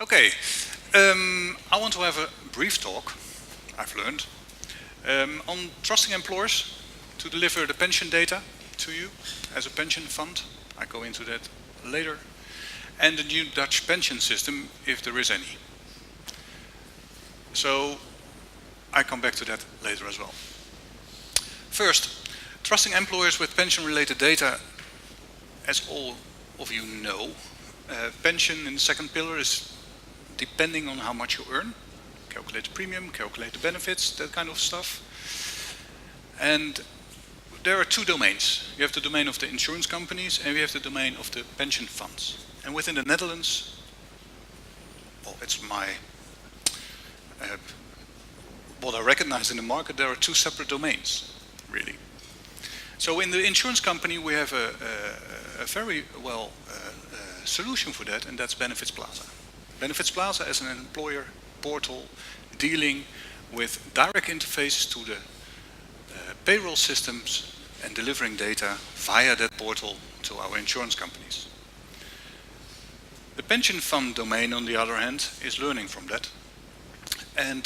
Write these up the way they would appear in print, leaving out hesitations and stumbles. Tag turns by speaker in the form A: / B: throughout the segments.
A: Okay, I want to have a brief talk, I've learned, on trusting employers to deliver the pension data to you as a pension fund. I go into that later. And the new Dutch pension system, if there is any. So I come back to that later as well. First, trusting employers with pension-related data, as all of you know, pension in the second pillar is depending on how much you earn. Calculate the premium, calculate the benefits, that kind of stuff. And there are two domains. You have the domain of the insurance companies and we have the domain of the pension funds. And within the Netherlands, well, it's my what I recognize in the market, there are two separate domains, really. So in the insurance company we have a very well solution for that, and that's Benefits Plaza. Benefits Plaza is an employer portal dealing with direct interfaces to the payroll systems and delivering data via that portal to our insurance companies. The pension fund domain, on the other hand, is learning from that. And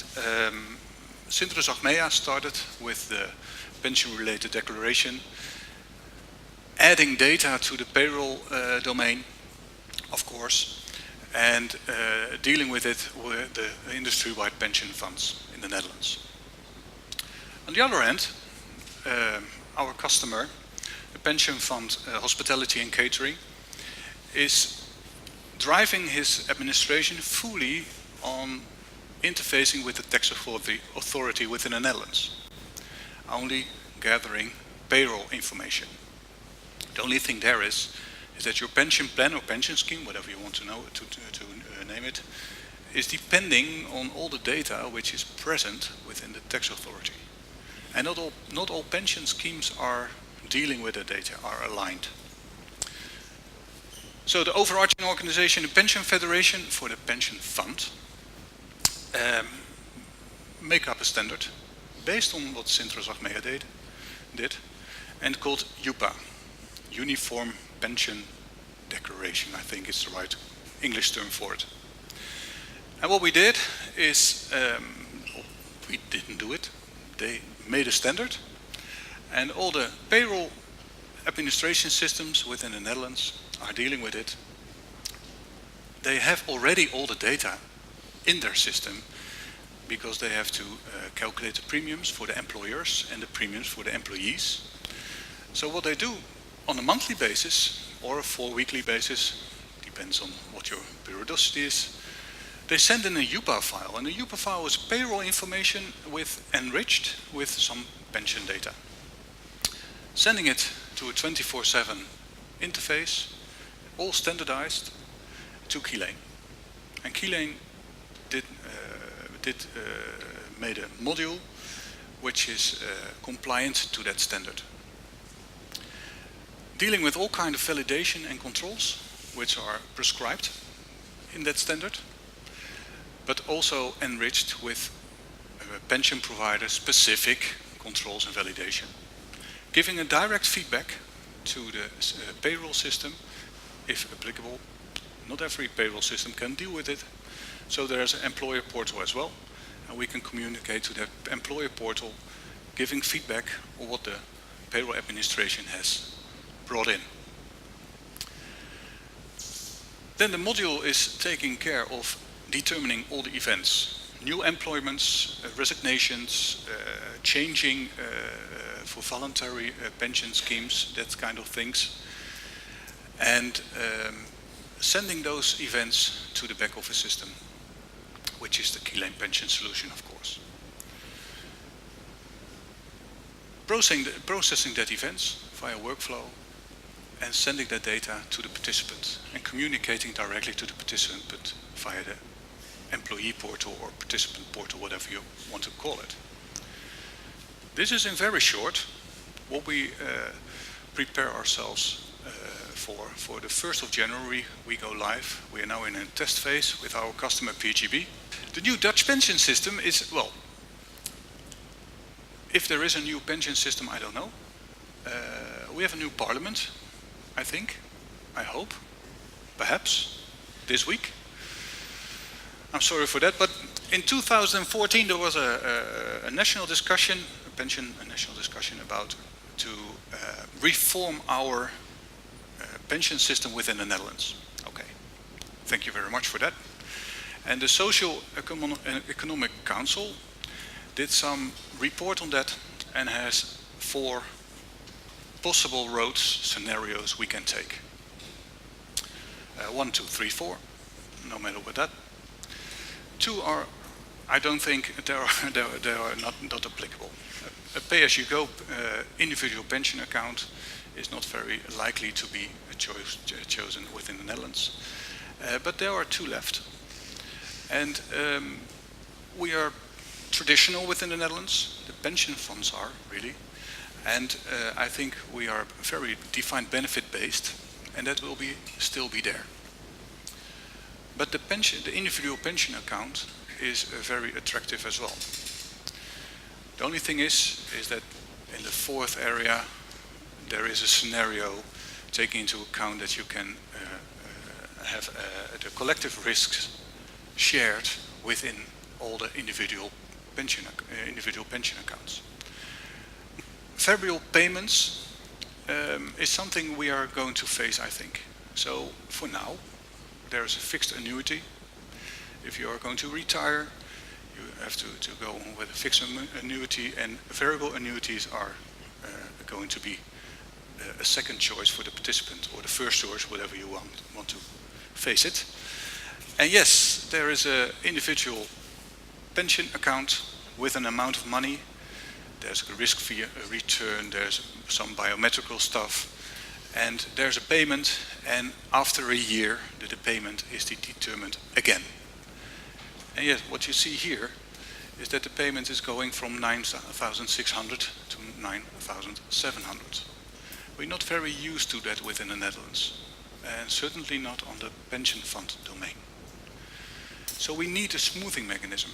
A: Sintres Achmea started with the pension-related declaration, adding data to the payroll domain, of course, and dealing with it with the industry-wide pension funds in the Netherlands. On the other hand, our customer, the pension fund Hospitality and Catering, is driving his administration fully on interfacing with the tax authority within the Netherlands, only gathering payroll information. The only thing there is that your pension plan or pension scheme, whatever you want to know to name it, is depending on all the data which is present within the tax authority. And not all pension schemes are dealing with the data, are aligned. So the overarching organization, the Pension Federation for the pension fund, make up a standard based on what Sintres Achmea did and called UPA, Uniform Pension Declaration, I think is the right English term for it. And what we did is, we didn't do it, they made a standard, and all the payroll administration systems within the Netherlands are dealing with it. They have already all the data in their system because they have to calculate the premiums for the employers and the premiums for the employees. So what they do on a monthly basis or a 4-weekly basis, depends on what your periodicity is, they send in a UPA file, and the UPA file is payroll information enriched with some pension data. Sending it to a 24/7 interface, all standardized, to Keylane. And Keylane made a module which is compliant to that standard, dealing with all kinds of validation and controls which are prescribed in that standard, but also enriched with pension provider specific controls and validation, giving a direct feedback to the payroll system if applicable. Not every payroll system can deal with it, so there's an employer portal as well, and we can communicate to that employer portal, giving feedback on what the payroll administration has brought in. Then the module is taking care of determining all the events, new employments, resignations, changing for voluntary pension schemes, that kind of things, and sending those events to the back office system, which is the Keylane pension solution, of course. Processing that events via workflow and sending that data to the participant and communicating directly to the participant via the employee portal or participant portal, whatever you want to call it. This is in very short what we prepare ourselves for the 1st of January we go live. We are now in a test phase with our customer PGB. The new Dutch pension system is, well, if there is a new pension system, I don't know. We have a new parliament, I think, I hope, perhaps, this week. I'm sorry for that, but in 2014 there was a national discussion, a national discussion about to reform our pension system within the Netherlands. Okay, thank you very much for that. And the Social Economic Council did some report on that and has 4 possible roads, scenarios we can take. 1, 2, 3, 4, no matter what that. 2 are, I don't think they are not applicable. A pay-as-you-go individual pension account is not very likely to be chosen within the Netherlands. But there are 2 left. And we are traditional within the Netherlands. The pension funds are, really. And I think we are very defined benefit based, and that will still be there. But the individual pension account is very attractive as well. The only thing is that in the 4th area there is a scenario taking into account that you can have the collective risks shared within all the individual pension accounts. Variable payments is something we are going to face, I think. So for now, there is a fixed annuity. If you are going to retire, you have to go on with a fixed annuity, and variable annuities are going to be a second choice for the participant, or the first choice, whatever you want to face it. And yes, there is an individual pension account with an amount of money. There's a risk-free return, there's some biometrical stuff, and there's a payment, and after a year the payment is determined again. And yes, what you see here is that the payment is going from 9,600 to 9,700. We're not very used to that within the Netherlands, and certainly not on the pension fund domain. So we need a smoothing mechanism.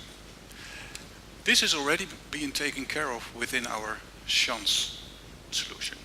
A: This is already being taken care of within our chance solution.